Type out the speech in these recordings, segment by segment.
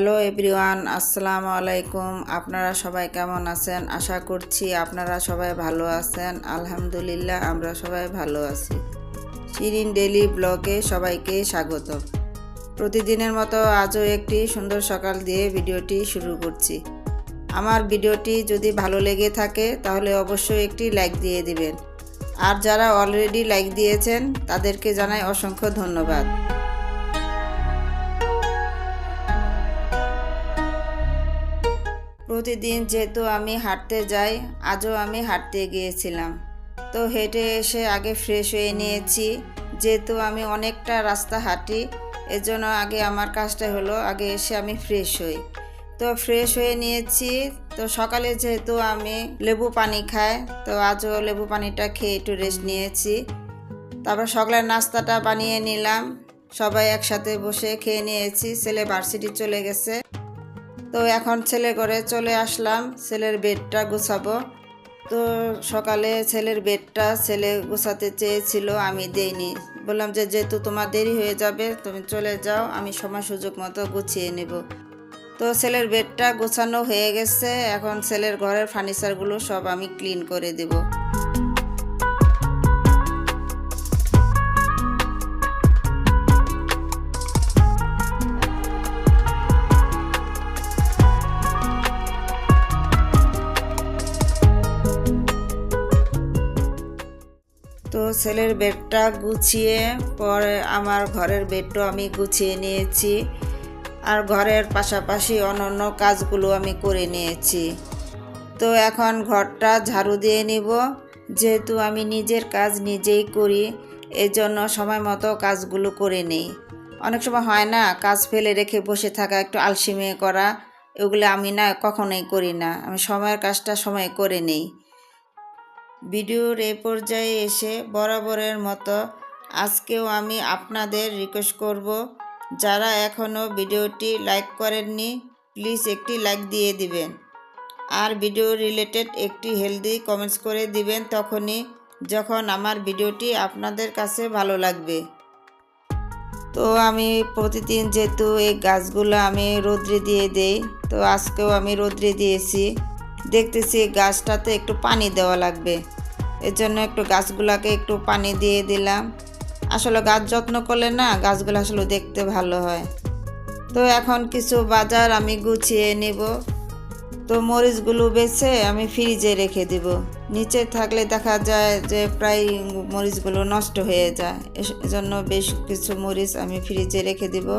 Hello everyone, আসসালামু আলাইকুম। আপনারা সবাই কেমন আছেন? আশা করছি আপনারা সবাই ভালো আছেন। আলহামদুলিল্লাহ, আমরা সবাই ভালো আছি। শিরিন ডেইলি ব্লগে সবাইকে স্বাগত। প্রতিদিনের মতো আজও একটি সুন্দর সকাল দিয়ে ভিডিওটি শুরু করছি। আমার ভিডিওটি যদি ভালো লেগে থাকে তাহলে অবশ্যই একটি লাইক দিয়ে দিবেন। আর যারা অলরেডি লাইক দিয়েছেন তাদেরকে জানাই অসংখ্য ধন্যবাদ। প্রতিদিন যেহেতু আমি হাঁটতে যাই, আজও আমি হাঁটতে গিয়েছিলাম। তো হেঁটে এসে আগে ফ্রেশ হয়ে নিয়েছি। যেহেতু আমি অনেকটা রাস্তা হাঁটি, এজন্য আগে আমার কাজটা হলো আগে এসে আমি ফ্রেশ হই। তো ফ্রেশ হয়ে নিয়েছি। তো সকালে যেহেতু আমি লেবু পানি খাই, তো আজও লেবু পানিটা খেয়ে একটু রেস্ট নিয়েছি। তারপর সকালের নাস্তাটা বানিয়ে নিলাম, সবাই একসাথে বসে খেয়ে নিয়েছি। ছেলে ভার্সিটি চলে গেছে। তো এখন ছেলে ঘরে চলে আসলাম, ছেলের বেডটা গোছাবো। তো সকালে ছেলের বেডটা ছেলে গোছাতে চেয়েছিল, আমি দেইনি। বললাম যে যেহেতু তোমার দেরি হয়ে যাবে, তুমি চলে যাও, আমি সময় সুযোগ মতো গুছিয়ে নেব। তো ছেলের বেডটা গোছানো হয়ে গেছে। এখন ছেলের ঘরের ফার্নিচারগুলো সব আমি ক্লিন করে দেব। তো ছেলের বেডটা গুছিয়ে পরে আমার ঘরের বেডটাও আমি গুছিয়ে নিয়েছি। আর ঘরের পাশাপাশি অন্যান্য কাজগুলো আমি করে নিয়েছি। তো এখন ঘরটা ঝাড়ু দিয়ে নিব। যেহেতু আমি নিজের কাজ নিজেই করি, এজন্য সময় মতো কাজগুলো করে নিই। অনেক সময় হয় না, কাজ ফেলে রেখে বসে থাকা, একটু আলসেমি করা, এগুলো আমি কখনোই করি না। আমি সময়ের কাজটা সময় করে নিই। ভিডিওর এই পর্যায়ে এসে বরাবরের মতো আজকেও আমি আপনাদের রিকোয়েস্ট করব, যারা এখনও ভিডিওটি লাইক করেননি প্লিজ একটি লাইক দিয়ে দিবেন। আর ভিডিও রিলেটেড একটি হেলদি কমেন্টস করে দিবেন তখনই যখন আমার ভিডিওটি আপনাদের কাছে ভালো লাগবে। তো আমি প্রতিদিন যেহেতু এই গাছগুলো আমি রোদ্রে দিয়ে দেই, তো আজকেও আমি রোদ্রে দিয়েছি। দেখতেছি গাছটাতে একটু পানি দেওয়া লাগবে, এর জন্য একটু গাছগুলোকে একটু পানি দিয়ে দিলাম। আসলে গাছ যত্ন করলে না, গাছগুলো আসলে দেখতে ভালো হয়। তো এখন কিছু বাজার আমি গুছিয়ে নেব। তো মরিচগুলো বেছে আমি ফ্রিজে রেখে দিব। নিচে থাকলে দেখা যায় যে প্রায় মরিচগুলো নষ্ট হয়ে যায়, এজন্য বেশ কিছু মরিচ আমি ফ্রিজে রেখে দিব।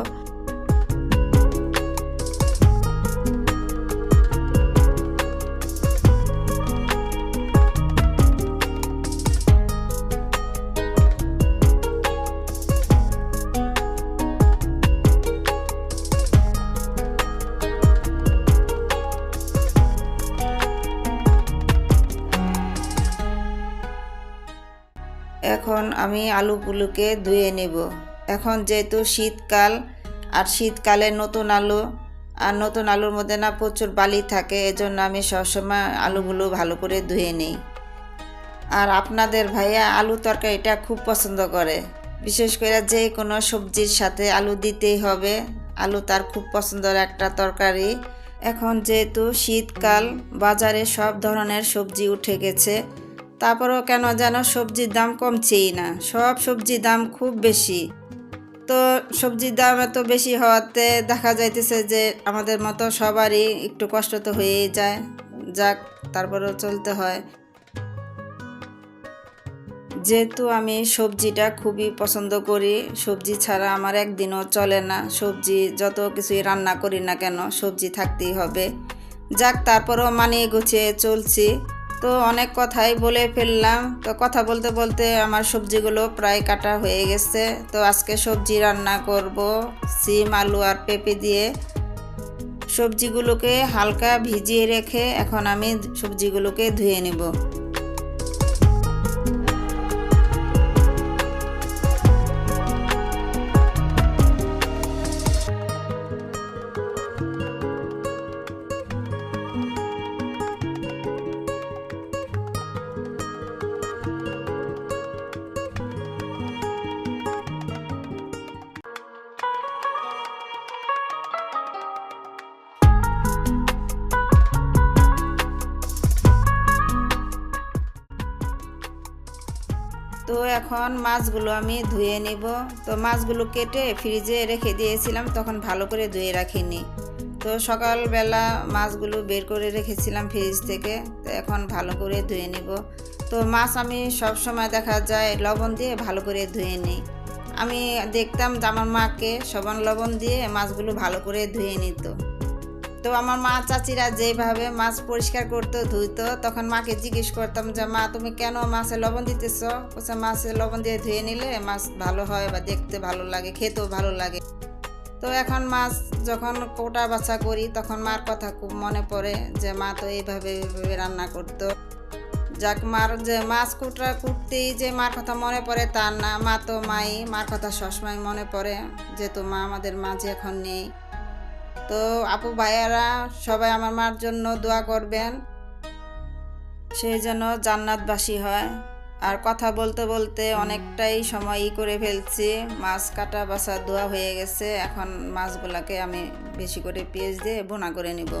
এখন আমি আলুগুলোকে ধুয়ে নেব। এখন যেহেতু শীতকাল, আর শীতকালে নতুন আলু, আর নতুন আলুর মধ্যে না প্রচুর বালি থাকে, এজন্য আমি সবসময় আলুগুলো ভালো করে ধুয়ে নিই। আর আপনাদের ভাইয়া আলু তরকারিটা খুব পছন্দ করে, বিশেষ করে যে কোনো সবজির সাথে আলু দিতেই হবে। আলু তার খুব পছন্দের একটা তরকারি। এখন যেহেতু শীতকাল, বাজারে সব ধরনের সবজি উঠে গেছে, তারপরেও কেন যেন সবজির দাম কমছেই না, সব সবজির দাম খুব বেশি। তো সবজির দাম এত বেশি হওয়াতে দেখা যাইতেছে যে আমাদের মতো সবারই একটু কষ্ট তো হয়েই যায়। যাক, তারপরেও চলতে হয়। যেহেতু আমি সবজিটা খুবই পছন্দ করি, সবজি ছাড়া আমার একদিনও চলে না। সবজি যত কিছুই রান্না করি না কেন, সবজি থাকতেই হবে। যাক, তারপরেও মানিয়ে গুছিয়ে চলছি। তো অনেক কথাই বলে ফেললাম। তো কথা বলতে বলতে আমার সবজিগুলো প্রায় কাটা হয়ে গেছে। তো আজকে সবজি রান্না করব সিম, আলু আর পেঁপে দিয়ে। সবজিগুলোকে হালকা ভিজিয়ে রেখে এখন আমি সবজিগুলোকে ধুয়ে নেব। তো এখন মাছগুলো আমি ধুয়ে নিব। তো মাছগুলো কেটে ফ্রিজে রেখে দিয়েছিলাম, তখন ভালো করে ধুয়ে রাখিনি। তো সকালবেলা মাছগুলো বের করে রেখেছিলাম ফ্রিজ থেকে, তো এখন ভালো করে ধুয়ে নিব। তো মাছ আমি সব সময় দেখা যায় লবণ দিয়ে ভালো করে ধুয়ে নিই। আমি দেখতাম যে আমার মাকে সবান লবণ দিয়ে মাছগুলো ভালো করে ধুয়ে নিত। তো আমার মা চাচিরা যেভাবে মাছ পরিষ্কার করতো ধুইতো, তখন মাকে জিজ্ঞেস করতাম যে মা তুমি কেন মাছে লবণ দিতেছ? বলছে মাছে লবণ দিয়ে ধুয়ে নিলে মাছ ভালো হয় বা দেখতে ভালো লাগে, খেতেও ভালো লাগে। তো এখন মাছ যখন কোটা বাছা করি তখন মার কথা খুব মনে পড়ে যে মা তো এইভাবে রান্না করতো। যাক, মার যে মাছ কুটতেই যে মার কথা মনে পড়ে তা না, মা তো মার কথা সবসময় মনে পড়ে, যেহেতু মা আমাদের মাঝে এখন নেই। তো আপু ভাইয়ারা সবাই আমার মার জন্য দোয়া করবেন, সেই জন্য জান্নাতবাসী হয়। আর কথা বলতে বলতে অনেকটাই সময় করে ফেলছি। মাছ কাটা বাছা ধোয়া হয়ে গেছে, এখন মাছগুলোকে আমি বেশি করে পেঁয়াজ দিয়ে ভুনা করে নিব।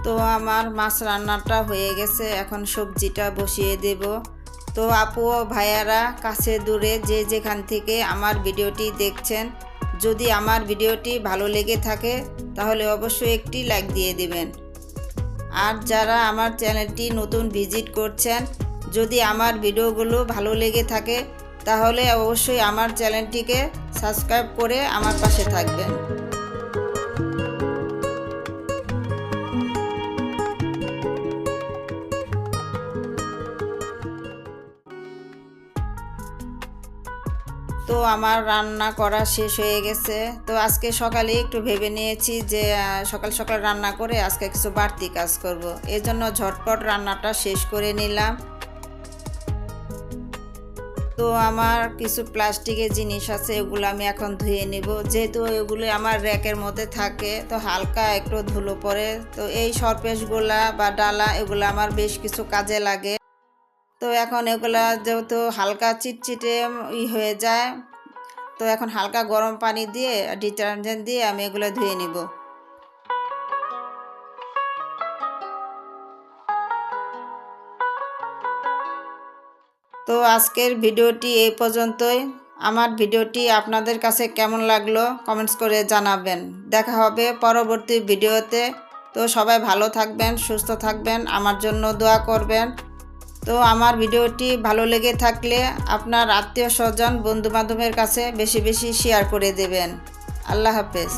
তো আমার মাছ রান্নাটা হয়ে গেছে, এখন সবজিটা বসিয়ে দেব। তো আপু ও ভাইয়ারা কাছে দূরে যে যেখান থেকে আমার ভিডিওটি দেখছেন, যদি আমার ভিডিওটি ভালো লেগে থাকে তাহলে অবশ্যই একটি লাইক দিয়ে দিবেন। আর যারা আমার চ্যানেলটি নতুন ভিজিট করছেন, যদি আমার ভিডিওগুলো ভালো লেগে থাকে তাহলে অবশ্যই আমার চ্যানেলটিকে সাবস্ক্রাইব করে আমার পাশে থাকবেন। তো আমার রান্না করা শেষ হয়ে গেছে। তো আজকে সকালে একটু ভেবে নিয়েছি যে সকাল সকাল রান্না করে আজকে কিছু বাড়তি কাজ করব, এই জন্য ঝটপট রান্নাটা শেষ করে নিলাম। তো আমার কিছু প্লাস্টিকের জিনিস আছে, এগুলো আমি এখন ধুয়ে নিব, যেহেতু এগুলো আমার র্যাকের মধ্যে থাকে, তো হালকা একটু ধুলো পড়ে। তো এই সরপেশগুলা বা ডালা এগুলো আমার বেশ কিছু কাজে লাগে। তো এখন এগুলা যেহেতু হালকা চিটচিটে হয়ে যায়, তো এখন হালকা গরম পানি দিয়ে ডিটারজেন্ট দিয়ে আমি এগুলো ধুয়ে নিব। তো আজকের ভিডিওটি এই পর্যন্তই। আমার ভিডিওটি আপনাদের কাছে কেমন লাগলো কমেন্টস করে জানাবেন। দেখা হবে পরবর্তী ভিডিওতে। তো সবাই ভালো থাকবেন, সুস্থ থাকবেন, আমার জন্য দোয়া করবেন। তো আমার ভিডিওটি ভালো লেগে থাকলে আপনার আত্মীয় স্বজন বন্ধু বান্ধবের কাছে বেশি বেশি শেয়ার করে দেবেন। আল্লাহ হাফেজ।